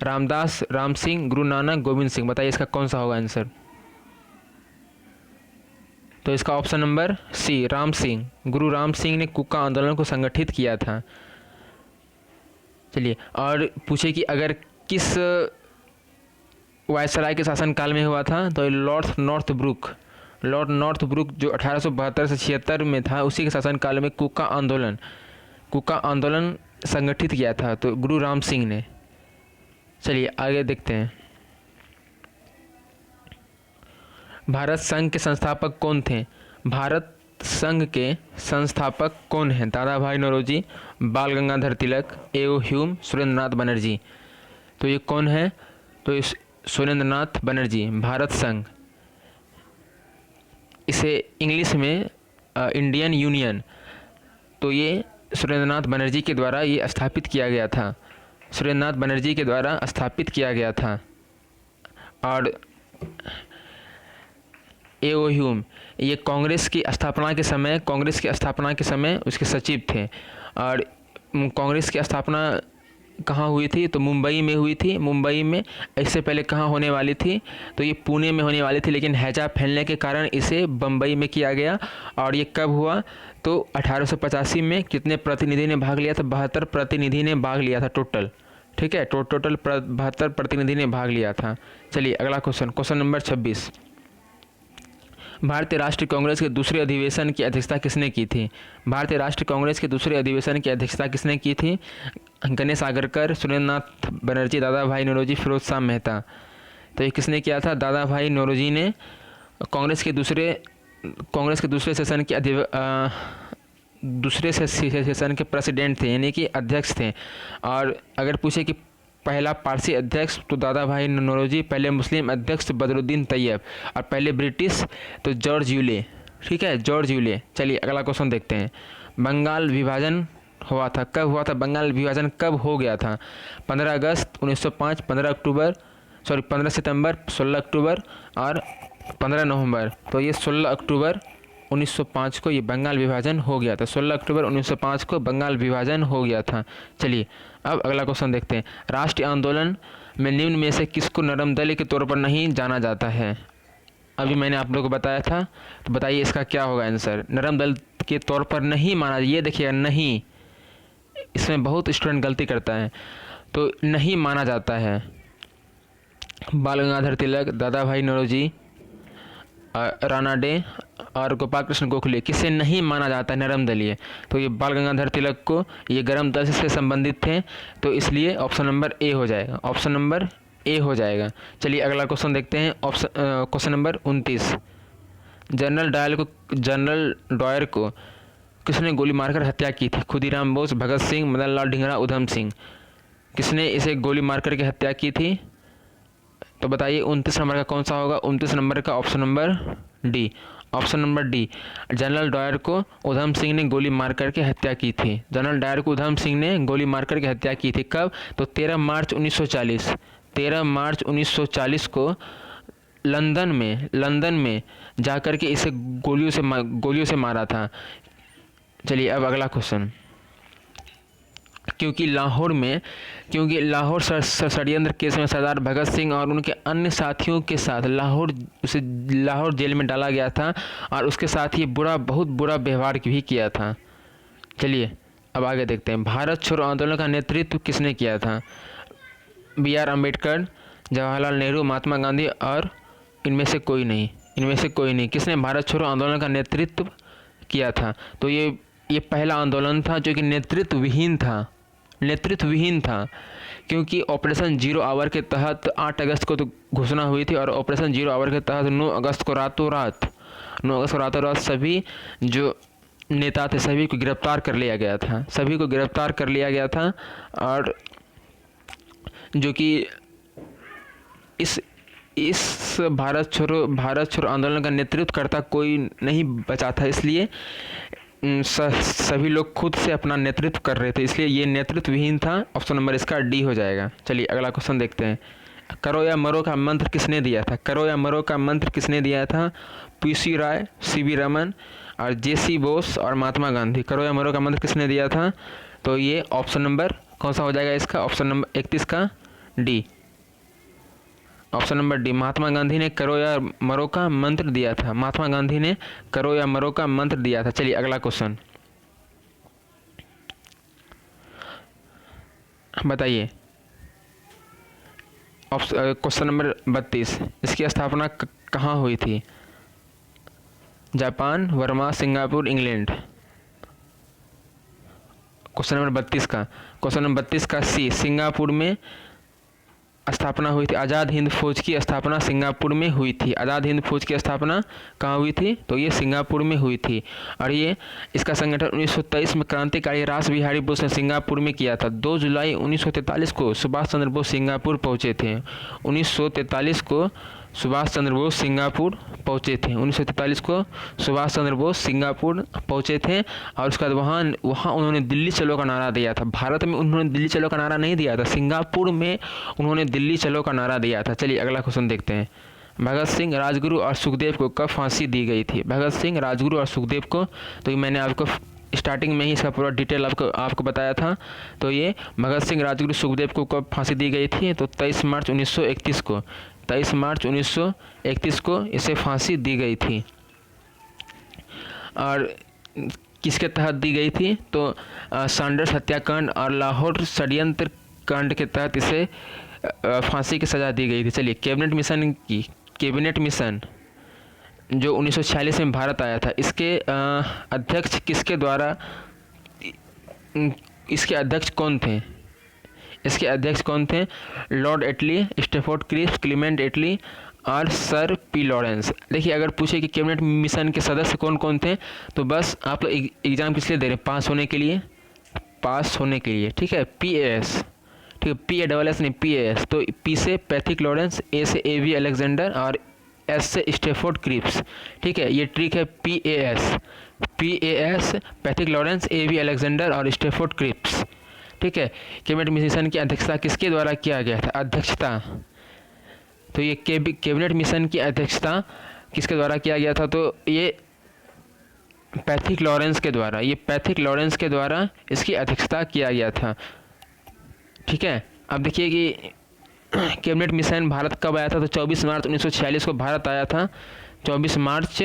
[SPEAKER 1] रामदास, राम सिंह, गुरु नानक, गोविंद सिंह। बताइए इसका कौन सा होगा आंसर? तो इसका option number C, Ram Singh. Guru Ram Singh ने कुका आंदोलन को संगठित किया था। चलिए, और पूछे कि अगर किस वायसराय के शासनकाल में हुआ था? तो लॉर्ड नॉर्थ ब्रुक जो 1872 से 76 में था, उसी के शासनकाल में कुका आंदोलन संगठित किया था, तो गुरु राम सिंह ने। चलिए आगे देखते हैं। भारत संघ के संस्थापक कौन थे? भारत संघ के संस्थापक कौन हैं? दादा भाई नौरोजी, बाल गंगाधर तिलक, ए.ओ. ह्यूम, सुरेंद्रनाथ बनर्जी। तो ये कौन है? तो इस सुरेंद्रनाथ बनर्जी। भारत संघ, इसे इंग्लिश में इंडियन यूनियन, तो ये सुरेंद्रनाथ बनर्जी के द्वारा ये स्थापित किया गया था। सुरेंद्रनाथ बनर्जी के द्वारा स्थापित किया गया था। और ए.ओ. ह्यूम ये कांग्रेस की स्थापना के समय उसके सचिव थे। और कांग्रेस की स्थापना कहाँ हुई थी? तो मुंबई में हुई थी। मुंबई में इससे पहले कहाँ होने वाली थी? तो ये पुणे में होने वाली थी, लेकिन हैजा फैलने के कारण इसे बम्बई में किया गया। और ये कब हुआ? तो 1885 में। कितने प्रतिनिधि ने भाग लिया था? 72 प्रतिनिधि ने भाग लिया था टोटल। ठीक है, टोटल 72 प्रतिनिधि ने भाग लिया था। चलिए अगला क्वेश्चन नंबर 26। भारतीय राष्ट्रीय कांग्रेस के दूसरे अधिवेशन की अध्यक्षता किसने की थी? भारतीय राष्ट्रीय कांग्रेस के दूसरे अधिवेशन की अध्यक्षता किसने की थी? गणेश आगरकर, सुरेंद्रनाथ बनर्जी, दादा भाई नौरोजी, फिरोज शाह मेहता। तो ये किसने किया था? दादा भाई नौरोजी ने कांग्रेस के दूसरे सेशन के प्रेसिडेंट थे, यानी कि अध्यक्ष थे। और अगर पूछे कि पहला पारसी अध्यक्ष तो दादा भाई नौरोजी, पहले मुस्लिम अध्यक्ष बदरुद्दीन तैयब, और पहले ब्रिटिश तो जॉर्ज यूले। ठीक है, जॉर्ज यूले। चलिए अगला क्वेश्चन देखते हैं। बंगाल विभाजन हुआ था, कब हुआ था? बंगाल विभाजन कब हो गया था? 15 अगस्त 1905, 15 सितंबर, 16 अक्टूबर और 15 नवंबर। तो ये 16 अक्टूबर 1905 को ये बंगाल विभाजन हो गया था। 16 अक्टूबर 1905 को बंगाल विभाजन हो गया था। चलिए अब अगला क्वेश्चन देखते हैं। राष्ट्रीय आंदोलन में निम्न में से किसको नरम दल के तौर पर नहीं जाना जाता है? अभी मैंने आप लोगों को बताया था, तो बताइए इसका क्या होगा आंसर। नरम दल के तौर पर नहीं माना, ये देखिएगा नहीं, इसमें बहुत स्टूडेंट गलती करता है, तो नहीं माना जाता है। बाल गंगाधर तिलक, दादा भाई नौरोजी, राणा डे और गोपाल कृष्ण गोखले, किसे नहीं माना जाता है नरम दलीय? तो ये बाल गंगाधर तिलक को, ये गर्म दल से संबंधित थे, तो इसलिए ऑप्शन नंबर ए हो जाएगा, ऑप्शन नंबर ए हो जाएगा। चलिए अगला क्वेश्चन देखते हैं। Question number 29। जनरल डायर को किसने गोली मारकर हत्या की थी? खुदीराम बोस, भगत सिंह, मदन लाल ढींगरा, उधम सिंह। किसने इसे गोली मारकर के हत्या की थी? तो बताइए 29 नंबर का कौन सा होगा? 29 नंबर का option number D, option number D. General Dyer को उधम सिंह ने गोली मार करके हत्या की थी। जनरल डायर को उधम सिंह ने गोली मार करके हत्या की थी। कब? तो 13 मार्च 1940, 13 मार्च 1940 को लंदन में जा कर के इसे गोलियों से मारा था। चलिए अब अगला क्वेश्चन। क्योंकि लाहौर षड्यंत्र केस में सरदार भगत सिंह और उनके अन्य साथियों के साथ लाहौर जेल में डाला गया था और उसके साथ ही बहुत बुरा व्यवहार भी किया था। चलिए अब आगे देखते हैं। भारत छोड़ो आंदोलन का नेतृत्व किसने किया था? BR अम्बेडकर, जवाहरलाल नेहरू, महात्मा गांधी और इनमें से कोई नहीं। किसने भारत छोड़ो आंदोलन का नेतृत्व किया था? तो ये पहला आंदोलन था जो कि नेतृत्व विहीन था, क्योंकि ऑपरेशन 0 आवर के तहत 8 अगस्त को तो घोषणा हुई थी, और ऑपरेशन 0 आवर के तहत 9 अगस्त को रातों रात सभी जो नेता थे सभी को गिरफ्तार कर लिया गया था, और जो कि इस भारत छोड़ो आंदोलन का नेतृत्व करता कोई नहीं बचा था, इसलिए सभी लोग खुद से अपना नेतृत्व कर रहे थे, इसलिए ये नेतृत्व विहीन था। ऑप्शन नंबर इसका डी हो जाएगा। चलिए अगला क्वेश्चन देखते हैं। करो या मरो का मंत्र किसने दिया था? करो या मरो का मंत्र किसने दिया था? PC राय, CB रमन और JC बोस और महात्मा गांधी। करो या मरो का मंत्र किसने दिया था? तो ये ऑप्शन नंबर कौन सा हो जाएगा इसका? ऑप्शन नंबर 31 का D, option number D. Mahatma Gandhi ने करो या मरो का मंत्र दिया था। महात्मा गांधी ने करो या मरो का मंत्र दिया था। चलिए अगला क्वेश्चन बताइए। Question number 32। इसकी स्थापना कहाँ हुई थी? Japan, Burma, Singapore, England. Question number 32 का सी, सिंगापुर में स्थापना हुई थी। आज़ाद हिंद फौज की स्थापना सिंगापुर में हुई थी। आज़ाद हिंद फौज की स्थापना कहाँ हुई थी? तो ये सिंगापुर में हुई थी, और ये इसका संगठन 1923 में क्रांतिकारी रास बिहारी बोस ने सिंगापुर में किया था। 2 जुलाई 1943 को सुभाष चंद्र बोस सिंगापुर पहुँचे थे। 1943 को सुभाष चंद्र बोस सिंगापुर पहुँचे थे, और उसके बाद वहाँ उन्होंने दिल्ली चलो का नारा दिया था। भारत में उन्होंने दिल्ली चलो का नारा नहीं दिया था, सिंगापुर में उन्होंने दिल्ली चलो का नारा दिया था। चलिए अगला क्वेश्चन देखते हैं। भगत सिंह, राजगुरु और सुखदेव को कब फांसी दी गई थी? भगत सिंह, राजगुरु और सुखदेव को, तो मैंने आपको स्टार्टिंग में ही इसका पूरा डिटेल आपको बताया था। तो ये भगत सिंह, राजगुरु, सुखदेव को कब फांसी दी गई थी? तो 23 मार्च 1931 को इसे फांसी दी गई थी। और किसके तहत दी गई थी? तो सैंडर्स हत्याकांड और लाहौर षड्यंत्र कांड के तहत इसे फांसी की सज़ा दी गई थी। चलिए कैबिनेट मिशन जो 1946 में भारत आया था, इसके अध्यक्ष किसके द्वारा, इसके अध्यक्ष कौन थे? लॉर्ड एटली, स्टेफोर्ड क्रिप्स, क्लीमेंट एटली और सर P लॉरेंस। देखिए अगर पूछे कि कैबिनेट मिशन के सदस्य कौन कौन थे, तो बस आप एग्ज़ाम किस लिए दे रहे हैं? पास होने के लिए, ठीक है, PAS, ठीक है, PASS नहीं PAS, तो P से पैथिक लॉरेंस, A से AV अलेक्जेंडर और S से स्टेफोर्ड क्रिप्स। ठीक है, ये ट्रिक है PAS Pethick Lawrence, AV Alexander और स्टेफोर्ड क्रिप्स। ठीक है, कैबिनेट मिशन की अध्यक्षता किसके द्वारा किया गया था? अध्यक्षता, तो ये कैबिनेट मिशन की अध्यक्षता किसके द्वारा किया गया था? तो ये पैथिक लॉरेंस के द्वारा, ये पैथिक लॉरेंस के द्वारा इसकी अध्यक्षता किया गया था। ठीक है, अब देखिए कि कैबिनेट मिशन भारत कब आया था? तो 24 मार्च 1946 को भारत आया था। 24 मार्च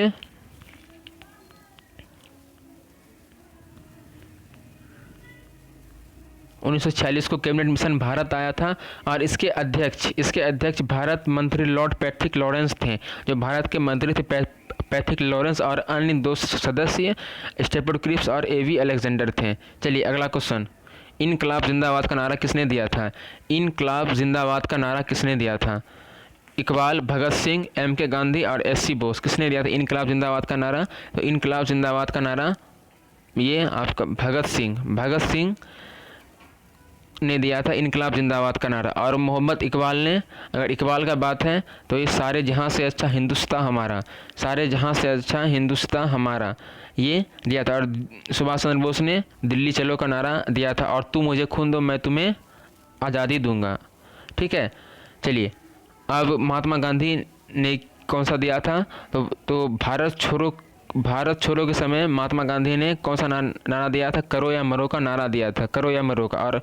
[SPEAKER 1] 1946 को कैबिनेट मिशन भारत आया था और इसके अध्यक्ष भारत मंत्री लॉर्ड पैथिक लॉरेंस थे। जो भारत के मंत्री थे पैथिक लॉरेंस और अन्य 2 सदस्य स्टेफोर्ड क्रिप्स और AV अलेक्जेंडर थे। चलिए अगला क्वेश्चन, इनकलाब जिंदाबाद का नारा किसने दिया था? इनकलाब जिंदाबाद का नारा किसने दिया था? इकबाल, भगत सिंह, MK गांधी और SC बोस। किसने दिया था इनकलाब जिंदाबाद का नारा? तो इनकलाब जिंदाबाद का नारा ये आपका भगत सिंह ने दिया था इनकलाब जिंदाबाद का नारा। और मोहम्मद इकबाल ने, अगर इकबाल का बात है तो ये सारे जहां से अच्छा हिंदुस्तान हमारा, सारे जहां से अच्छा हिंदुस्तान हमारा, ये दिया था। और सुभाष चंद्र बोस ने दिल्ली चलो का नारा दिया था और तू मुझे खून दो मैं तुम्हें आज़ादी दूंगा। ठीक है, चलिए अब महात्मा गांधी ने कौन सा दिया था? तो भारत छोड़ो के समय महात्मा गांधी ने कौन सा नारा दिया था? करो या मरो का नारा दिया था, करो या मरो का। और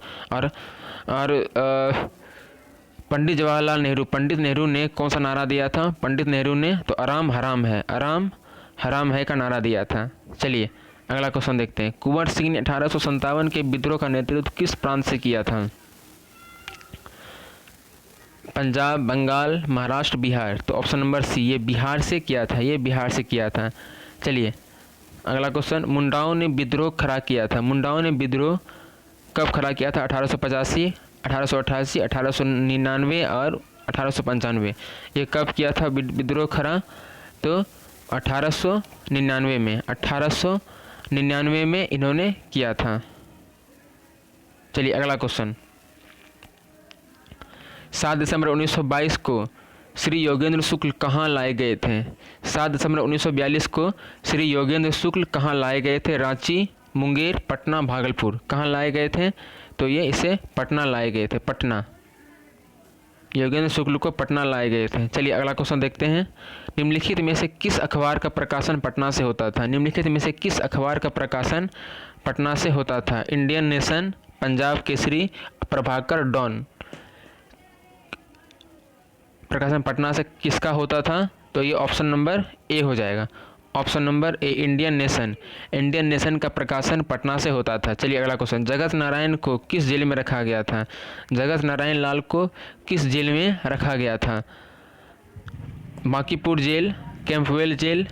[SPEAKER 1] पंडित जवाहरलाल नेहरू ने कौन सा नारा दिया था? पंडित नेहरू ने तो आराम हराम है का नारा दिया था। चलिए अगला क्वेश्चन देखते हैं, कुंवर सिंह ने 1857 के विद्रोह का नेतृत्व किस प्रांत से किया था? पंजाब, बंगाल, महाराष्ट्र, बिहार। तो ऑप्शन नंबर सी, ये बिहार से किया था। चलिए अगला क्वेश्चन, मुंडाओं ने विद्रोह खड़ा किया था। मुंडाओं ने विद्रोह कब खड़ा किया था? 1885, 1888, 1899 और 1895। ये कब किया था विद्रोह खड़ा? तो 1899 में इन्होंने किया था। चलिए अगला क्वेश्चन, 7 दिसंबर 1922 को श्री योगेंद्र शुक्ल कहाँ लाए गए थे? 7 दिसंबर 1942 को श्री योगेंद्र शुक्ल कहाँ लाए गए थे? रांची, मुंगेर, पटना, भागलपुर। कहाँ लाए गए थे? तो ये इसे पटना लाए गए थे, पटना। योगेंद्र शुक्ल को पटना लाए गए थे। चलिए अगला क्वेश्चन देखते हैं, निम्नलिखित में से किस अखबार का प्रकाशन पटना से होता था? निम्नलिखित में से किस अखबार का प्रकाशन पटना से होता था? Indian nation, Punjab Kesari, Prabhakar, Dawn. प्रकाशन पटना से किसका होता था? तो ये ऑप्शन नंबर ए हो जाएगा, ऑप्शन नंबर ए, इंडियन नेशन का प्रकाशन पटना से होता था। चलिए अगला क्वेश्चन, जगत नारायण को किस जेल में रखा गया था? जगत नारायण लाल को किस जेल में रखा गया था? Bankipur jail, Campbell jail,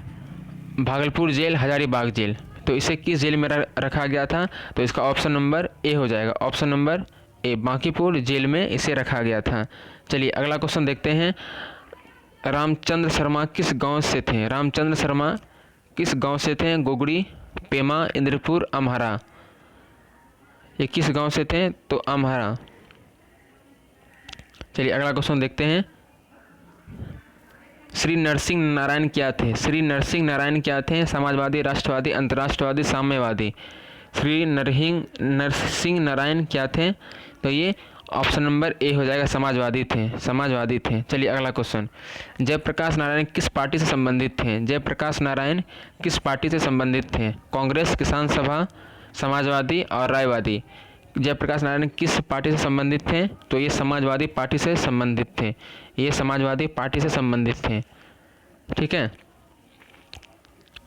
[SPEAKER 1] Bhagalpur jail, Hazaribagh jail. तो इसे किस जेल में रखा गया था? तो इसका ऑप्शन नंबर ए हो जाएगा, option number A, Bankipur jail में इसे रखा गया था। चलिए अगला क्वेश्चन देखते हैं, रामचंद्र शर्मा किस गांव से थे? रामचंद्र शर्मा किस गांव से थे? गोगड़ी, पेमा, इंद्रपुर, अमहरा। ये किस गांव से थे? तो अमहरा। चलिए अगला क्वेश्चन देखते हैं, श्री नरसिंह नारायण क्या थे? श्री नरसिंह नारायण क्या थे? समाजवादी, राष्ट्रवादी, अंतर्राष्ट्रवादी, साम्यवादी। श्री नरसिंह नारायण क्या थे? तो ये ऑप्शन नंबर ए हो जाएगा, समाजवादी थे। चलिए अगला क्वेश्चन, जयप्रकाश नारायण किस पार्टी से संबंधित थे? जयप्रकाश नारायण किस पार्टी से संबंधित थे? कांग्रेस, किसान सभा, समाजवादी और रायवादी। जयप्रकाश नारायण किस पार्टी से संबंधित थे? तो ये समाजवादी पार्टी से संबंधित थे। ठीक है,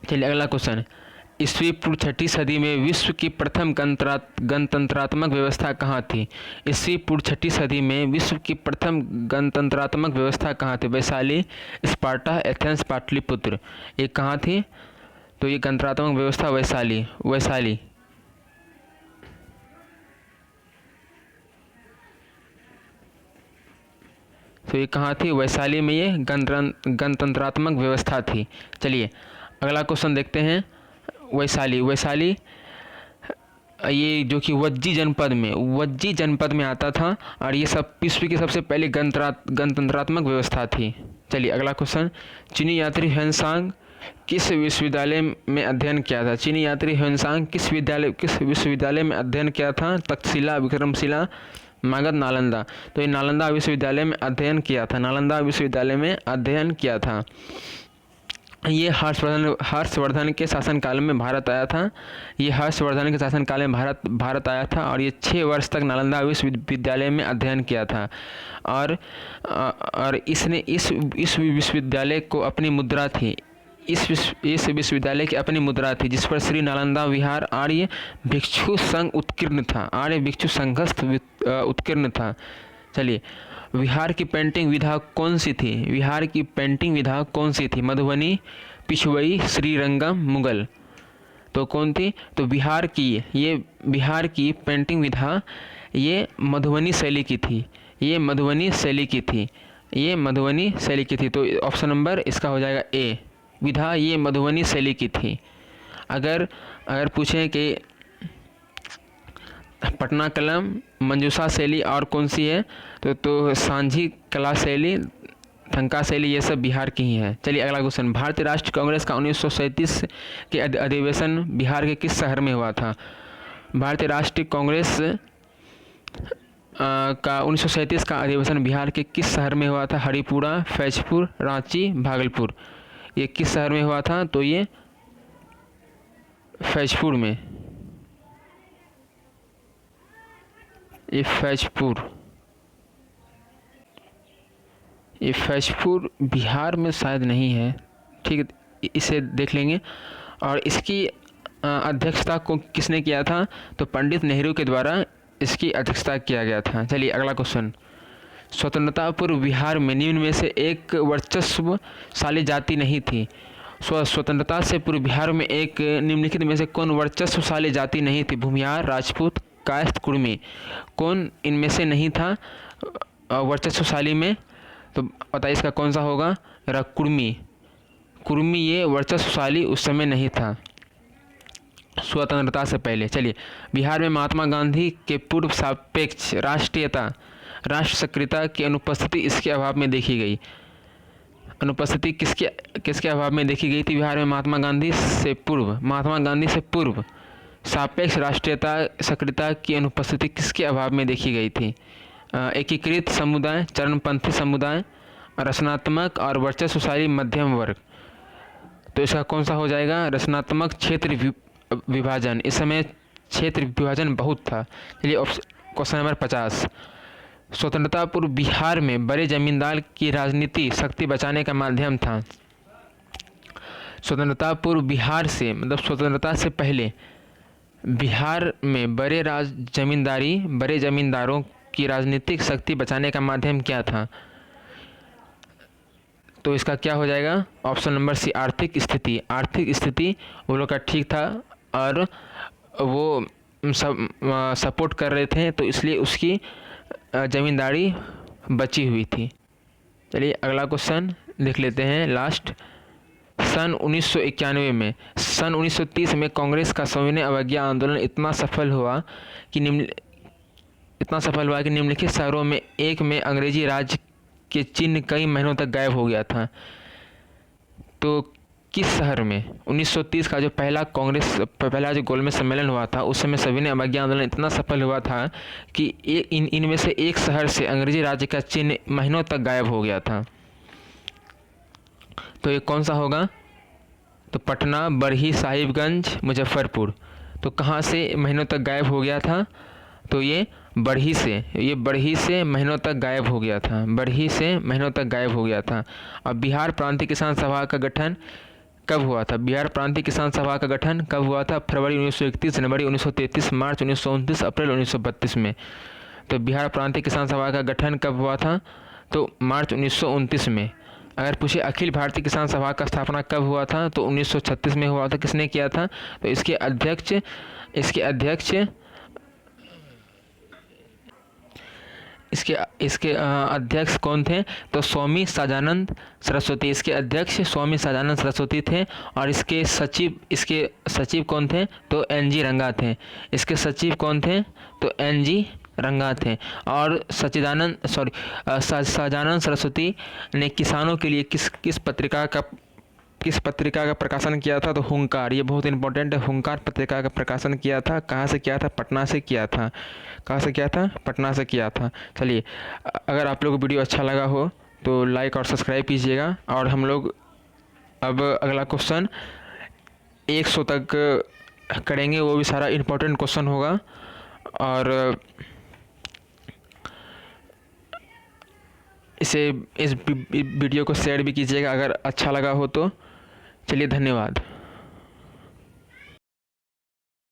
[SPEAKER 1] चलिए अगला क्वेश्चन, ईस्वी पूर्व 6ठी सदी में विश्व की प्रथम गणतंत्रात्मक व्यवस्था कहाँ थी? ईस्वी पूर्व 6ठी सदी में विश्व की प्रथम गणतंत्रात्मक व्यवस्था कहाँ थी? Vaishali, Sparta, Athens, Pataliputra. ये कहाँ थी? तो ये गणतंत्रात्मक व्यवस्था वैशाली। तो ये कहाँ थी? वैशाली में ये गणतंत्रात्मक व्यवस्था थी। चलिए अगला क्वेश्चन देखते हैं, वैशाली ये जो कि वज्जी जनपद में आता था, और ये सब विश्व की सबसे पहले गणतंत्रात्मक व्यवस्था थी। चलिए अगला क्वेश्चन, चीनी यात्री ह्वेनसांग किस विश्वविद्यालय में अध्ययन किया था? चीनी यात्री ह्वेनसांग किस विश्वविद्यालय में अध्ययन किया था? तक्षशिला, विक्रमशिला, मगध, नालंदा। तो ये नालंदा विश्वविद्यालय में अध्ययन किया था, नालंदा विश्वविद्यालय में अध्ययन किया था। ये हर्षवर्धन के शासनकाल में भारत आया था। ये हर्षवर्धन के शासनकाल में भारत आया था, और ये 6 वर्ष तक नालंदा विश्वविद्यालय में अध्ययन किया था। और इसने इस विश्वविद्यालय को अपनी मुद्रा थी, इस विश्वविद्यालय की अपनी मुद्रा थी, जिस पर श्री नालंदा विहार आर्य भिक्षु संघ उत्कीर्ण था, आर्य भिक्षु संघस्थ उत्कीर्ण था। चलिए, विहार की पेंटिंग विधा कौन सी थी? विहार की पेंटिंग विधा कौन सी थी? मधुबनी, पिछवई, श्रीरंगम, मुगल। तो कौन थी? तो बिहार की पेंटिंग विधा ये मधुबनी शैली की थी, ये मधुबनी शैली की थी। तो ऑप्शन नंबर इसका हो जाएगा ए, विधा ये मधुबनी शैली की थी। अगर पूछें कि पटना कलम, मंजूषा शैली और कौन सी है, तो सांझी कला शैली, थंका शैली, ये सब बिहार की ही है। चलिए अगला क्वेश्चन, भारतीय राष्ट्रीय कांग्रेस का 1937 के अधिवेशन बिहार के किस शहर में हुआ था? भारतीय राष्ट्रीय कांग्रेस का 1937 का अधिवेशन बिहार के किस शहर में हुआ था? हरिपुरा, फैजपुर, रांची, भागलपुर। ये किस शहर में हुआ था? तो ये फैजपुर में, ये फैजपुर बिहार में शायद नहीं है, ठीक है, इसे देख लेंगे। और इसकी अध्यक्षता को किसने किया था? तो पंडित नेहरू के द्वारा इसकी अध्यक्षता किया गया था। चलिए अगला क्वेश्चन, स्वतंत्रता पूर्व बिहार में निम्न में से एक वर्चस्वशाली जाति नहीं थी। स्वतंत्रता से पूर्व बिहार में एक निम्नलिखित में से कौन वर्चस्वशाली जाति नहीं थी? भूमिहार, राजपूत, कायस्थ, कुर्मी। कौन इनमें से नहीं था वर्चस्वशाली में? तो बताइए इसका कौन सा होगा? कुर्मी ये वर्चस्वशाली उस समय नहीं था, स्वतंत्रता से पहले। चलिए, बिहार में महात्मा गांधी के पूर्व सापेक्ष राष्ट्रीयता, राष्ट्र सक्रियता की अनुपस्थिति इसके अभाव में देखी गई। अनुपस्थिति किसके अभाव में देखी गई थी? बिहार में महात्मा गांधी से पूर्व सापेक्ष राष्ट्रीयता सक्रियता की अनुपस्थिति किसके अभाव में देखी गई थी? एकीकृत समुदाय, चरणपंथी समुदाय, रचनात्मक और वर्चस्वशाली मध्यम वर्ग। तो इसका कौन सा हो जाएगा? रचनात्मक क्षेत्र विभाजन। इस समय क्षेत्र विभाजन बहुत था। चलिए क्वेश्चन नंबर 50, स्वतंत्रता पूर्व बिहार में बड़े जमींदार की राजनीति शक्ति बचाने का माध्यम था। स्वतंत्रता पूर्व बिहार से मतलब स्वतंत्रता से पहले बिहार में बड़े जमींदारों की राजनीतिक शक्ति बचाने का माध्यम क्या था? तो इसका क्या हो जाएगा? ऑप्शन नंबर सी, आर्थिक स्थिति वो लोग का ठीक था, और वो सब सपोर्ट कर रहे थे, तो इसलिए उसकी ज़मींदारी बची हुई थी। चलिए अगला क्वेश्चन देख लेते हैं लास्ट। सन 1930 में कांग्रेस का सविनय अवज्ञा आंदोलन इतना सफल हुआ कि निम्नलिखित शहरों में एक में अंग्रेजी राज के चिन्ह कई महीनों तक गायब हो गया था। तो किस शहर में 1930 का जो पहला जो गोलमेज सम्मेलन हुआ था, उस समय सविनय अवज्ञा आंदोलन इतना सफल हुआ था कि इनमें से एक शहर से अंग्रेजी राज्य का चिन्ह महीनों तक गायब हो गया था। तो ये कौन सा होगा? तो पटना, बरही, साहिबगंज, मुजफ्फरपुर। तो कहाँ से महीनों तक गायब हो गया था? तो ये बरही से महीनों तक गायब हो गया था। अब बिहार प्रांतीय किसान सभा का गठन कब हुआ था? बिहार प्रांतीय किसान सभा का गठन कब हुआ था? फरवरी 1931, जनवरी 1933, मार्च 1929, अप्रैल 1932 में। तो बिहार प्रांतीय किसान सभा का गठन कब हुआ था? तो मार्च 1929 में। अगर पूछे अखिल भारतीय किसान सभा का स्थापना कब हुआ था? तो 1936 में हुआ था। किसने किया था? तो इसके इसके इसके अध्यक्ष कौन थे? तो स्वामी सदानंद सरस्वती। इसके अध्यक्ष स्वामी सदानंद सरस्वती थे। और इसके सचिव कौन थे? तो एन.जी. रंगा थे। इसके सचिव कौन थे? तो एन.जी. रंगा थे। और सदानंद सरस्वती ने किसानों के लिए किस पत्रिका का प्रकाशन किया था? तो हुंकार। ये बहुत इंपॉर्टेंट है। हुंकार पत्रिका का प्रकाशन किया था। कहाँ से किया था? पटना से किया था। कहाँ से किया था? पटना से किया था। चलिए, अगर आप लोग को वीडियो अच्छा लगा हो तो लाइक और सब्सक्राइब कीजिएगा। और हम लोग अब अगला क्वेश्चन 100 तक करेंगे, वो भी सारा इम्पोर्टेंट क्वेश्चन होगा। और इस वीडियो को शेयर भी कीजिएगा अगर अच्छा लगा हो तो। चलिए, धन्यवाद।